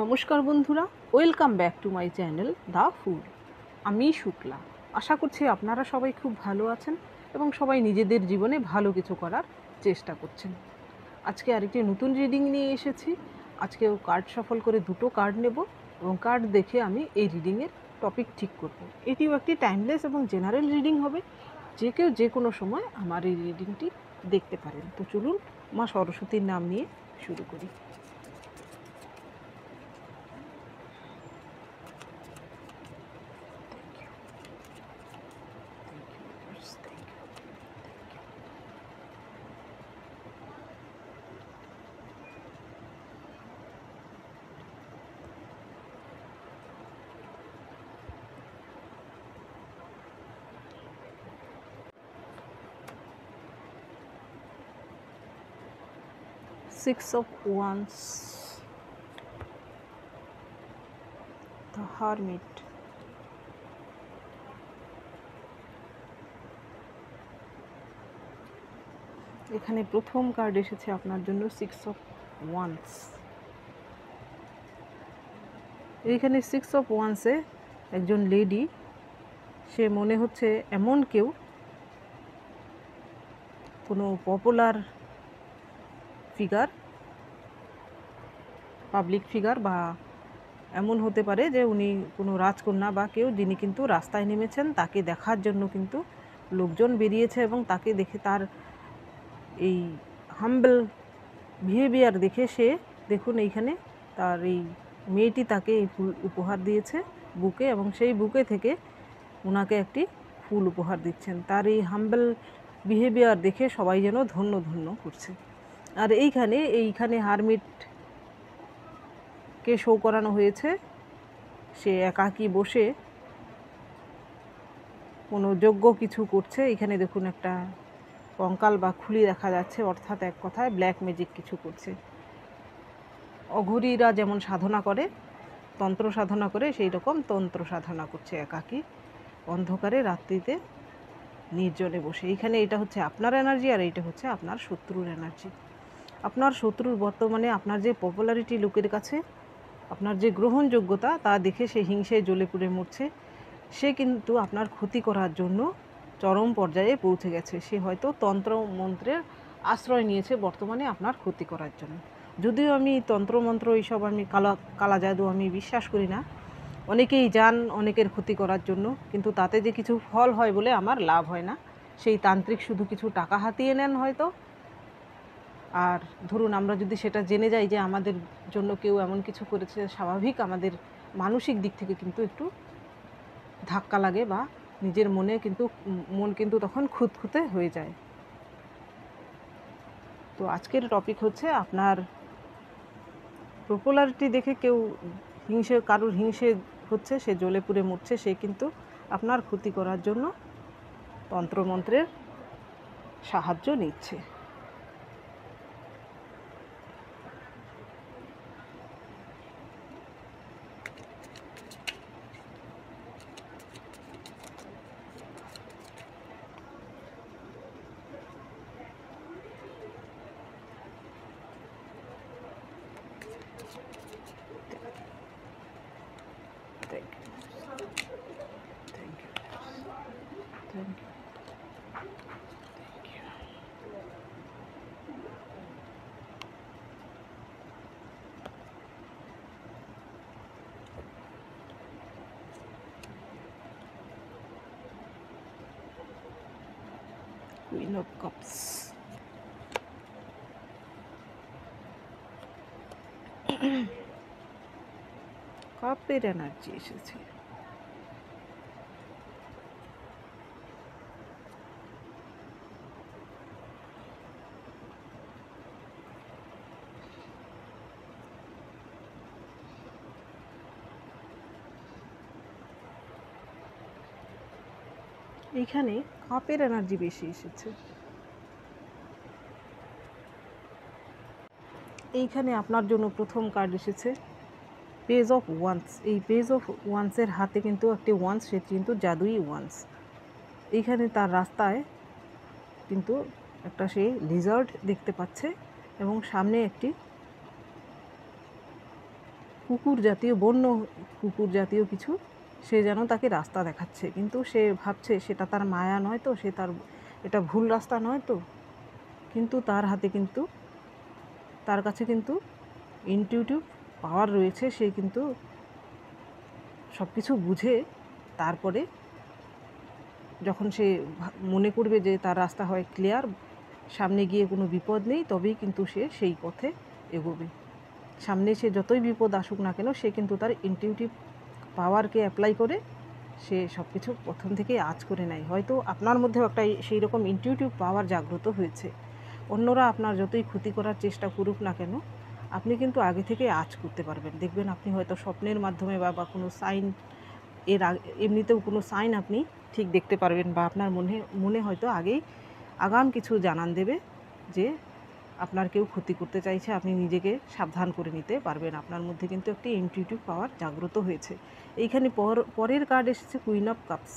নমস্কার বন্ধুরা, welcome back to my channel the food. আমি শুক্লা। আশা করছি আপনারা সবাই খুব ভালো আছেন এবং সবাই নিজেদের জীবনে ভালো কিছু করার চেষ্টা করছেন। আজকে আরেকটি নতুন রিডিং নিয়ে এসেছি। আজকেও কার্ড সফল করে দুটো কার্ড নেব এবং কার্ড দেখে আমি এই রিডিংয়ের টপিক ঠিক করব। এটিও একটি টাইমলেস এবং জেনারেল রিডিং হবে, যে কেউ যে কোনো সময় আমার এই রিডিংটি দেখতে পারেন। তো চলুন মা সরস্বতীর নাম নিয়ে শুরু করি। Six of Wands, the Hermit, এখানে প্রথম কার্ড এসেছে আপনার জন্য সিক্স অফ ওয়ান্স। এইখানে সিক্স অফ ওয়ান্সে একজন লেডি, সে মনে হচ্ছে এমন কেউ, কোনো পপুলার ফিগার, পাবলিক ফিগার, বা এমন হতে পারে যে উনি কোনো রাজকন্যা বা কেউ, যিনি কিন্তু রাস্তায় নেমেছেন। তাকে দেখার জন্য কিন্তু লোকজন বেরিয়েছে এবং তাকে দেখে, তার এই হাম্বল বিহেভিয়ার দেখে, সে দেখুন এইখানে তার এই মেয়েটি তাকে এই ফুল উপহার দিয়েছে বুকে, এবং সেই বুকে থেকে ওনাকে একটি ফুল উপহার দিচ্ছেন। তার এই হাম্বল বিহেভিয়ার দেখে সবাই যেন ধন্য ধন্য করছে। আর এইখানে হারমিটকে শো করানো হয়েছে, সে একাকী বসে কোনো যজ্ঞ কিছু করছে। এখানে দেখুন একটা কঙ্কাল বা খুলি দেখা যাচ্ছে, অর্থাৎ এক কথায় ব্ল্যাক ম্যাজিক কিছু করছে। অঘরীরা যেমন সাধনা করে, তন্ত্র সাধনা করে, সেই রকম তন্ত্র সাধনা করছে একাকী অন্ধকারে রাত্রিতে নির্জনে বসে। এইখানে এটা হচ্ছে আপনার এনার্জি, আর এইটা হচ্ছে আপনার শত্রুর এনার্জি। আপনার শত্রুর বর্তমানে আপনার যে পপুলারিটি লোকের কাছে, আপনার যে গ্রহণযোগ্যতা, তা দেখে সে হিংসায় জ্বলে পুড়ে মরছে। সে কিন্তু আপনার ক্ষতি করার জন্য চরম পর্যায়ে পৌঁছে গেছে। সে হয়তো তন্ত্র মন্ত্রের আশ্রয় নিয়েছে বর্তমানে আপনার ক্ষতি করার জন্য। যদিও আমি তন্ত্রমন্ত্র এইসব, আমি কালা জাদু আমি বিশ্বাস করি না। অনেকেই যান অনেকের ক্ষতি করার জন্য, কিন্তু তাতে যে কিছু ফল হয় বলে আমার লাভ হয় না। সেই তান্ত্রিক শুধু কিছু টাকা হাতিয়ে নেন হয়তো। আর ধরুন আমরা যদি সেটা জেনে যাই যে আমাদের জন্য কেউ এমন কিছু করেছে, স্বাভাবিক আমাদের মানসিক দিক থেকে কিন্তু একটু ধাক্কা লাগে, বা নিজের মন কিন্তু তখন খুঁতখুঁতে হয়ে যায়। তো আজকের টপিক হচ্ছে, আপনার পপুলারিটি দেখে কেউ কারোর হিংসে হচ্ছে, সে জ্বলে পুড়ে মরছে, সে কিন্তু আপনার ক্ষতি করার জন্য তন্ত্রমন্ত্রের সাহায্য নিচ্ছে। Queen of Cups, কাপের এনার্জি এসেছে। এইখানে কাপের এনার্জি বেশি এসেছে। এইখানে আপনার জন্য প্রথম কার্ড এসেছে পেজ অফ ওয়ান্স। এই পেজ অফ ওয়ান্সের হাতে কিন্তু একটি ওয়ান্স, সে কিন্তু জাদুই ওয়ান্স। এইখানে তার রাস্তায় কিন্তু একটা সে লিজার্ড দেখতে পাচ্ছে, এবং সামনে একটি কুকুর জাতীয়, বন্য কুকুর জাতীয় কিছু, সে যেন তাকে রাস্তা দেখাচ্ছে, কিন্তু সে ভাবছে সেটা তার মায়া নয় তো, সে তার এটা ভুল রাস্তা নয় তো, কিন্তু তার হাতে কিন্তু, তার কাছে কিন্তু ইনটিউটিভ পাওয়ার রয়েছে। সে কিন্তু সব কিছু বুঝে তারপরে যখন সে মনে করবে যে তার রাস্তা হয় ক্লিয়ার, সামনে গিয়ে কোনো বিপদ নেই, তবেই কিন্তু সে সেই পথে এগোবে। সামনে সে যতই বিপদ আসুক না কেন, সে কিন্তু তার ইনটিউটিভ পাওয়ারকে অ্যাপ্লাই করে সে সব কিছু প্রথম থেকেই আঁচ করে নেয়। হয়তো আপনার মধ্যেও একটা সেই রকম ইনটিউটিভ পাওয়ার জাগ্রত হয়েছে। অন্যরা আপনার যতই ক্ষতি করার চেষ্টা করুক না কেন, আপনি কিন্তু আগে থেকে আঁচ করতে পারবেন। দেখবেন আপনি হয়তো স্বপ্নের মাধ্যমে বা কোনো সাইন, এমনিতেও কোনো সাইন আপনি ঠিক দেখতে পারবেন, বা আপনার মনে হয়তো আগেই আগাম কিছু জানান দেবে যে আপনার কেউ ক্ষতি করতে চাইছে, আপনি নিজেকে সাবধান করে নিতে পারবেন। আপনার মধ্যে কিন্তু একটি ইনটিউটিভ পাওয়ার জাগ্রত হয়েছে। এইখানে পরের কার্ড এসেছে queen of cups.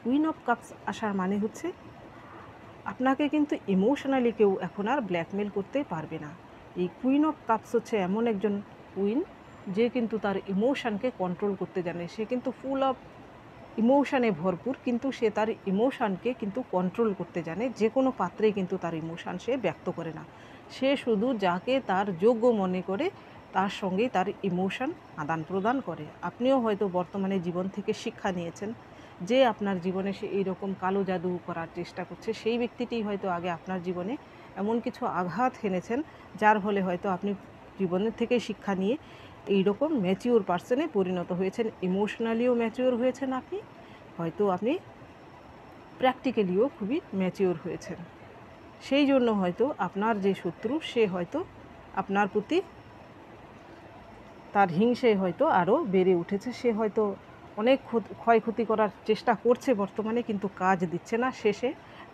Queen of cups আসার মানে হচ্ছে আপনাকে কিন্তু ইমোশনালি কেউ এখন আর ব্ল্যাকমেল করতে পারবে না। এই কুইন অফ কাপস হচ্ছে এমন একজন কুইন যে কিন্তু তার ইমোশানকে কন্ট্রোল করতে জানে। সে কিন্তু ফুল অফ ইমোশানে ভরপুর, কিন্তু সে তার ইমোশানকে কিন্তু কন্ট্রোল করতে জানে। যে কোনো পাত্রেই কিন্তু তার ইমোশান সে ব্যক্ত করে না। সে শুধু যাকে তার যোগ্য মনে করে তার সঙ্গেই তার ইমোশান আদান প্রদান করে। আপনিও হয়তো বর্তমানে জীবন থেকে শিক্ষা নিয়েছেন যে আপনার জীবনে সে এইরকম কালো জাদু করার চেষ্টা করছে, সেই ব্যক্তিটি হয়তো আগে আপনার জীবনে এমন কিছু আঘাত এনেছেন যার ফলে হয়তো আপনি জীবনের থেকে শিক্ষা নিয়ে এইরকম ম্যাচিওর পার্সনে পরিণত হয়েছেন। ইমোশনালিও ম্যাচিওর হয়েছেন আপনি, হয়তো আপনি প্র্যাকটিক্যালিও খুবই ম্যাচিওর হয়েছেন। সেই জন্য হয়তো আপনার যে শত্রু, সে হয়তো আপনার প্রতি তার হিংসে হয়তো আরও বেড়ে উঠেছে। সে হয়তো অনেক ক্ষয়ক্ষতি করার চেষ্টা করছে বর্তমানে, কিন্তু কাজ দিচ্ছে না। শেষে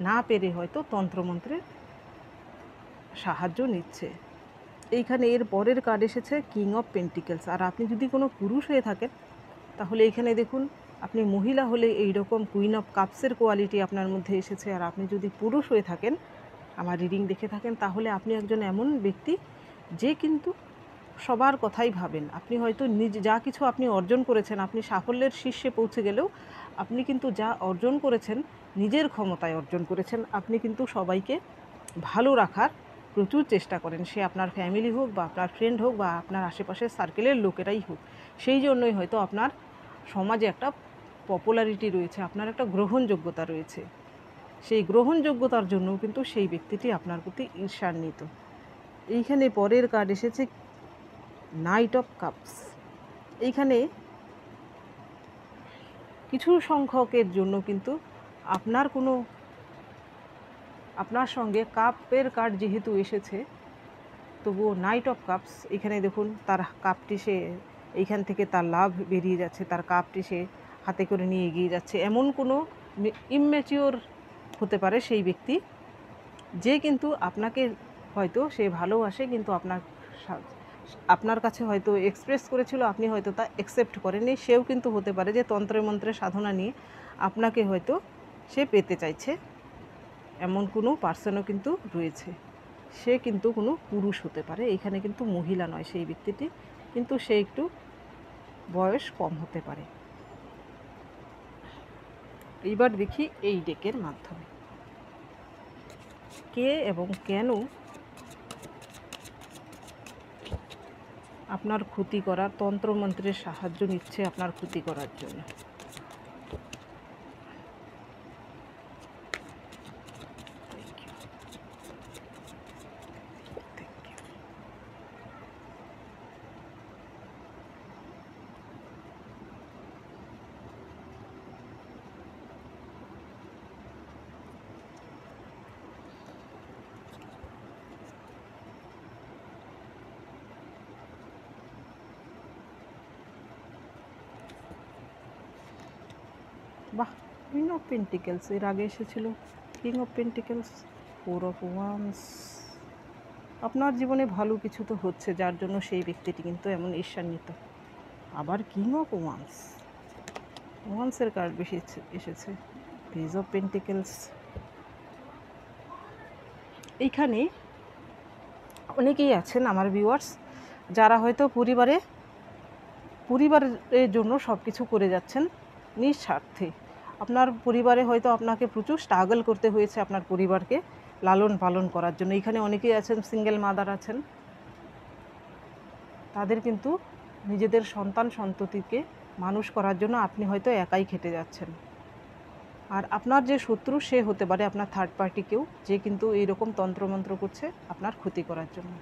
না পেরে হয়তো তন্ত্রমন্ত্রের সাহায্য নিচ্ছে। এইখানে এর পরের কার্ড এসেছে কিং অফ পেন্টিকেলস। আর আপনি যদি কোনো পুরুষ হয়ে থাকেন তাহলে এইখানে দেখুন, আপনি মহিলা হলে এই রকম কুইন অফ কাপসের কোয়ালিটি আপনার মধ্যে এসেছে। আর আপনি যদি পুরুষ হয়ে থাকেন, আমার রিডিং দেখে থাকেন, তাহলে আপনি একজন এমন ব্যক্তি যে কিন্তু সবার কথাই ভাবেন। আপনি হয়তো যা কিছু আপনি অর্জন করেছেন, আপনি সাফল্যের শীর্ষে পৌঁছে গেলেও আপনি কিন্তু যা অর্জন করেছেন নিজের ক্ষমতায় অর্জন করেছেন। আপনি কিন্তু সবাইকে ভালো রাখার প্রচুর চেষ্টা করেন, সে আপনার ফ্যামিলি হোক বা আপনার ফ্রেন্ড হোক বা আপনার আশেপাশের সার্কেলের লোকেরাই হোক। সেই জন্যই হয়তো আপনার সমাজে একটা পপুলারিটি রয়েছে, আপনার একটা গ্রহণযোগ্যতা রয়েছে। সেই গ্রহণযোগ্যতার জন্যও কিন্তু সেই ব্যক্তিটি আপনার প্রতি ঈর্ষান্বিত। এইখানে পরের কার্ড এসেছে নাইট অফ কাপস। এইখানে কিছু সংখ্যকের জন্য কিন্তু আপনার সঙ্গে কাপের কার্ড যেহেতু এসেছে, তবুও নাইট অফ কাপস, এখানে দেখুন তার কাপটি সে এইখান থেকে তার লাভ বেরিয়ে যাচ্ছে, তার কাপটি সে হাতে করে নিয়ে এগিয়ে যাচ্ছে। এমন কোনো ইমম্যাচিওর হতে পারে সেই ব্যক্তি যে কিন্তু আপনাকে হয়তো সে ভালোবাসে, কিন্তু আপনার কাছে হয়তো এক্সপ্রেস করেছিল, আপনি হয়তো তা অ্যাকসেপ্ট করেননি। সেও কিন্তু হতে পারে যে তন্ত্রে মন্ত্রে সাধনা নিয়ে আপনাকে হয়তো সে পেতে চাইছে। এমন কোনো পার্সনও কিন্তু রয়েছে। সে কিন্তু কোনো পুরুষ হতে পারে, এখানে কিন্তু মহিলা নয় সেই ব্যক্তিটি, কিন্তু সে একটু বয়স কম হতে পারে। এইবার দেখি এই ডেকের মাধ্যমে কে এবং কেন আপনার ক্ষতি করার, তন্ত্রমন্ত্রের সাহায্য নিচ্ছে আপনার ক্ষতি করার জন্য। বাহ, কুইন অফ পেন্টিকেলস, এর আগে এসেছিল king of pentacles, 4 of wands. আপনার জীবনে ভালো কিছু তো হচ্ছে, যার জন্য সেই ব্যক্তিটি কিন্তু এমন ঈর্ষান্বিত। আবার কিং অফ ওয়ান্সের কার্ড বেশি এসেছে, পেজ অফ পেন্টিকেলস। এইখানে অনেকেই আছেন আমার ভিউয়ার্স যারা হয়তো পরিবারের জন্য সব কিছু করে যাচ্ছেন নিঃস্বার্থে, আপনার পরিবারে হয়তো আপনাকে প্রচুর স্ট্রাগল করতে হয়েছে আপনার পরিবারকে লালন পালন করার জন্য। এখানে অনেকেই আছেন সিঙ্গেল মাদার আছেন, তাদের কিন্তু নিজেদের সন্তান সন্ততিকে মানুষ করার জন্য আপনি হয়তো একাই খেটে যাচ্ছেন। আর আপনার যে শত্রু সে হতে পারে আপনার থার্ড পার্টি কেউ, যে কিন্তু এইরকম তন্ত্রমন্ত্র করছে আপনার ক্ষতি করার জন্য।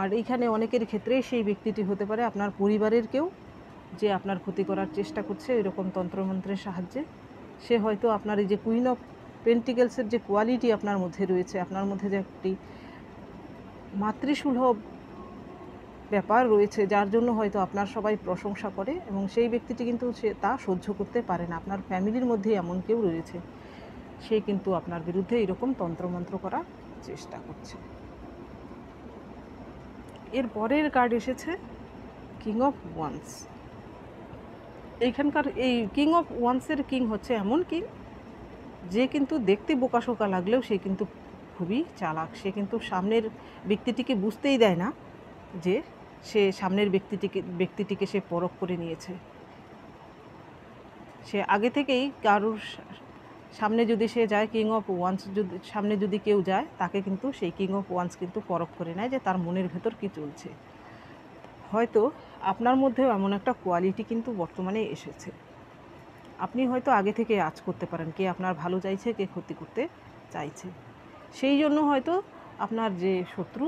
আর এইখানে অনেকের ক্ষেত্রেই সেই ব্যক্তিটি হতে পারে আপনার পরিবারের কেউ, যে আপনার ক্ষতি করার চেষ্টা করছে এরকম তন্ত্রমন্ত্রের সাহায্যে। সে হয়তো আপনার এই যে কুইন অফ পেন্টিকেলসের যে কোয়ালিটি আপনার মধ্যে রয়েছে, আপনার মধ্যে যে একটি মাতৃসুলভ ব্যাপার রয়েছে, যার জন্য হয়তো আপনার সবাই প্রশংসা করে, এবং সেই ব্যক্তিটি কিন্তু সে তা সহ্য করতে পারে না। আপনার ফ্যামিলির মধ্যে এমন কেউ রয়েছে, সে কিন্তু আপনার বিরুদ্ধে এরকম তন্ত্রমন্ত্র করার চেষ্টা করছে। এর পরের কার্ড এসেছে কিং অফ ওয়ান্স। এইখানকার এই কিং অফ ওয়ান্সের কিং হচ্ছে এমন কিং যে কিন্তু দেখতে বোকাশোকা লাগলেও সে কিন্তু খুবই চালাক। সে কিন্তু সামনের ব্যক্তিটিকে বুঝতেই দেয় না যে সে সামনের ব্যক্তিটিকে সে পরখ করে নিয়েছে। সে আগে থেকেই কারোর সামনে যদি সে যায়, কিং অফ ওয়ান্স যদি সামনে যদি কেউ যায়, তাকে কিন্তু সেই কিং অফ ওয়ান্স কিন্তু পরখ করে নেয় যে তার মনের ভেতর কী চলছে। হয়তো আপনার মধ্যেও এমন একটা কোয়ালিটি কিন্তু বর্তমানে এসেছে। আপনি হয়তো আগে থেকে আঁচ করতে পারেন কে আপনার ভালো চাইছে, কে ক্ষতি করতে চাইছে। সেই জন্য হয়তো আপনার যে শত্রু,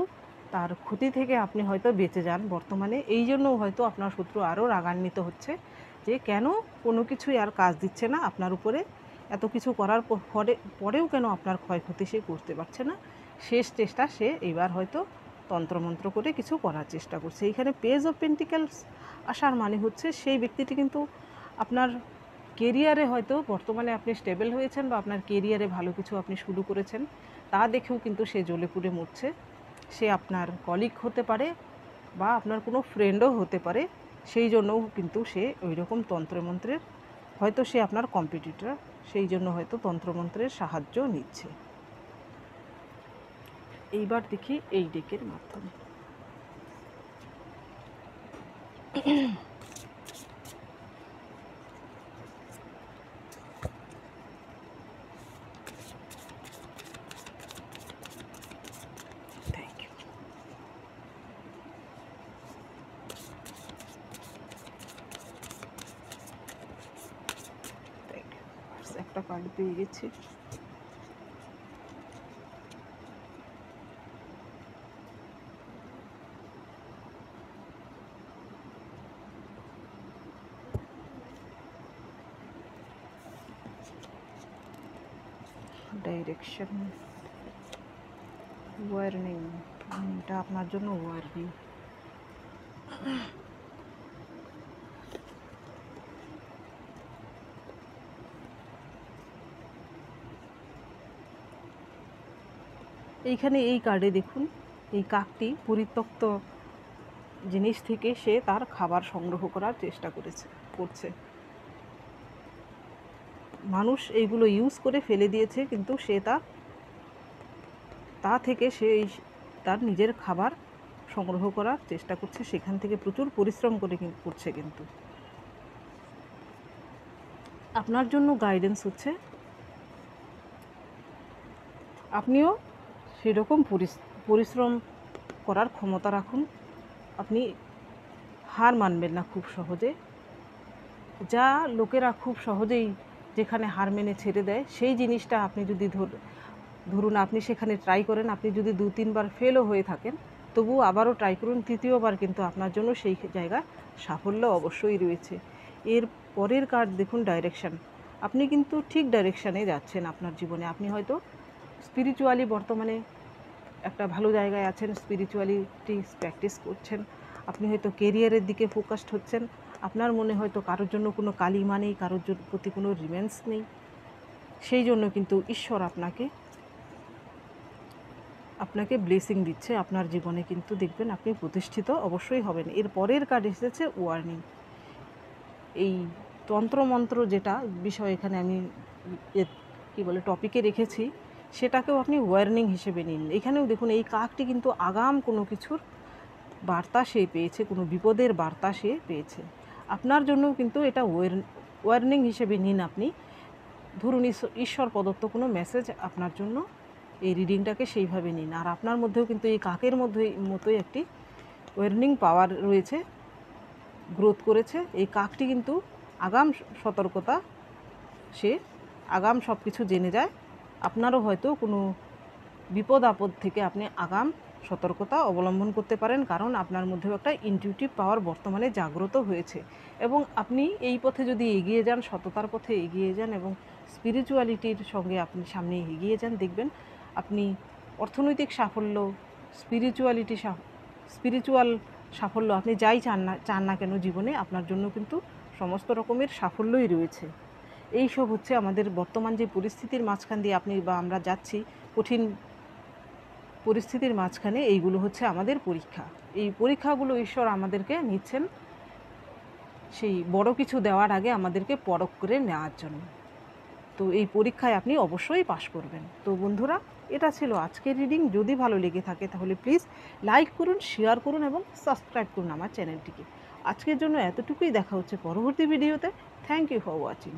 তার ক্ষতি থেকে আপনি হয়তো বেঁচে যান বর্তমানে। এই জন্য হয়তো আপনার শত্রু আরও রাগান্বিত হচ্ছে যে কেন কোনো কিছুই আর কাজ দিচ্ছে না আপনার উপরে, এত কিছু করার পরেও কেন আপনার ক্ষয়ক্ষতি সে করতে পারছে না। শেষ চেষ্টা সে এইবার হয়তো তন্ত্রমন্ত্র করে কিছু করার চেষ্টা করছে। এইখানে পেজ অফ পেন্টিকেলস আসার মানে হচ্ছে সেই ব্যক্তিটি কিন্তু আপনার কেরিয়ারে হয়তো বর্তমানে আপনি স্টেবল হয়েছেন, বা আপনার কেরিয়ারে ভালো কিছু আপনি শুরু করেছেন, তা দেখেও কিন্তু সে জ্বলে পুড়ে মরছে। সে আপনার কলিগ হতে পারে বা আপনার কোনো ফ্রেন্ডও হতে পারে। সেই জন্যও কিন্তু সে ওই রকম তন্ত্রমন্ত্রের, হয়তো সে আপনার কম্পিটিটর, সেই জন্য হয়তো তন্ত্রমন্ত্রের সাহায্য নিচ্ছে। এইবার দেখি এই ডেকের মাধ্যমে। Thank you. একটা কার্ড পেয়ে গেছি। ডাইরেকশন, ওয়ার্নিং, এটা আপনার জন্য ওয়ার্নিং। এইখানে এই কার্ডে দেখুন, এই কাকটি পরিত্যক্ত জিনিস থেকে সে তার খাবার সংগ্রহ করার চেষ্টা করছে। মানুষ এইগুলো ইউজ করে ফেলে দিয়েছে, কিন্তু সে তা থেকে সে তার নিজের খাবার সংগ্রহ করার চেষ্টা করছে। সেখান থেকে প্রচুর পরিশ্রম করছে। কিন্তু আপনার জন্য গাইডেন্স হচ্ছে আপনিও সেরকম পরিশ্রম করার ক্ষমতা রাখুন। আপনি হার মানবেন না খুব সহজে। যা লোকেরা খুব সহজেই যেখানে হার মেনে ছেড়ে দেয়, সেই জিনিসটা আপনি যদি ধরুন আপনি সেখানে ট্রাই করেন, আপনি যদি 2-3 বার ফেলও হয়ে থাকেন, তবুও আবারও ট্রাই করুন, তৃতীয়বার কিন্তু আপনার জন্য সেই জায়গায় সাফল্য অবশ্যই রয়েছে। এর পরের কার্ড দেখুন, ডাইরেকশান। আপনি কিন্তু ঠিক ডাইরেকশানে যাচ্ছেন আপনার জীবনে। আপনি হয়তো স্পিরিচুয়ালি বর্তমানে একটা ভালো জায়গায় আছেন, স্পিরিচুয়ালিটি প্র্যাকটিস করছেন। আপনি হয়তো কেরিয়ারের দিকে ফোকাসড হচ্ছেন। আপনার মনে হয়তো কারোর জন্য কোনো কালিমা নেই, কারোর প্রতি কোনো রিভেন্স নেই। সেই জন্য কিন্তু ঈশ্বর আপনাকে ব্লেসিং দিচ্ছে। আপনার জীবনে কিন্তু দেখবেন আপনি প্রতিষ্ঠিত অবশ্যই হবেন। এর পরের কার্ড এসেছে ওয়ার্নিং। এই তন্ত্রমন্ত্র যেটা বিষয় এখানে আমি টপিকে রেখেছি, সেটাকেও আপনি ওয়ার্নিং হিসেবে নিন। এখানেও দেখুন এই কাকটি কিন্তু আগাম কোনো কিছুর বার্তা সে পেয়েছে, কোনো বিপদের বার্তা সে পেয়েছে। আপনার জন্যও কিন্তু এটা ওয়ার্নিং হিসেবে নিন আপনি। ধরুন ঈশ্বর প্রদত্ত কোনো মেসেজ আপনার জন্য, এই রিডিংটাকে সেইভাবে নিন। আর আপনার মধ্যেও কিন্তু এই কাকের মতোই একটি ওয়ার্নিং পাওয়ার রয়েছে, গ্রোথ করেছে। এই কাকটি কিন্তু আগাম সতর্কতা, সে আগাম সব কিছু জেনে যায়। আপনারও হয়তো কোনো বিপদ আপদ থেকে আপনি আগাম সতর্কতা অবলম্বন করতে পারেন, কারণ আপনার মধ্যেও একটা ইনটিউটিভ পাওয়ার বর্তমানে জাগ্রত হয়েছে। এবং আপনি এই পথে যদি এগিয়ে যান, সততার পথে এগিয়ে যান এবং স্পিরিচুয়ালিটির সঙ্গে আপনি সামনে এগিয়ে যান, দেখবেন আপনি অর্থনৈতিক সাফল্য, স্পিরিচুয়াল সাফল্য, আপনি যাই চান না কেন জীবনে, আপনার জন্য কিন্তু সমস্ত রকমের সাফল্যই রয়েছে। এই সব হচ্ছে আমাদের বর্তমান যে পরিস্থিতির মাঝখান দিয়ে আপনি বা আমরা যাচ্ছি, কঠিন পরিস্থিতির মাঝখানে, এইগুলো হচ্ছে আমাদের পরীক্ষা। এই পরীক্ষাগুলো ঈশ্বর আমাদেরকে নিচ্ছেন সেই বড় কিছু দেওয়ার আগে আমাদেরকে পরখ করে নেওয়ার জন্য। তো এই পরীক্ষায় আপনি অবশ্যই পাশ করবেন। তো বন্ধুরা, এটা ছিল আজকের রিডিং। যদি ভালো লেগে থাকে তাহলে প্লিজ লাইক করুন, শেয়ার করুন এবং সাবস্ক্রাইব করুন আমার চ্যানেলটিকে। আজকের জন্য এতটুকুই, দেখা হচ্ছে পরবর্তী ভিডিওতে। Thank you for watching.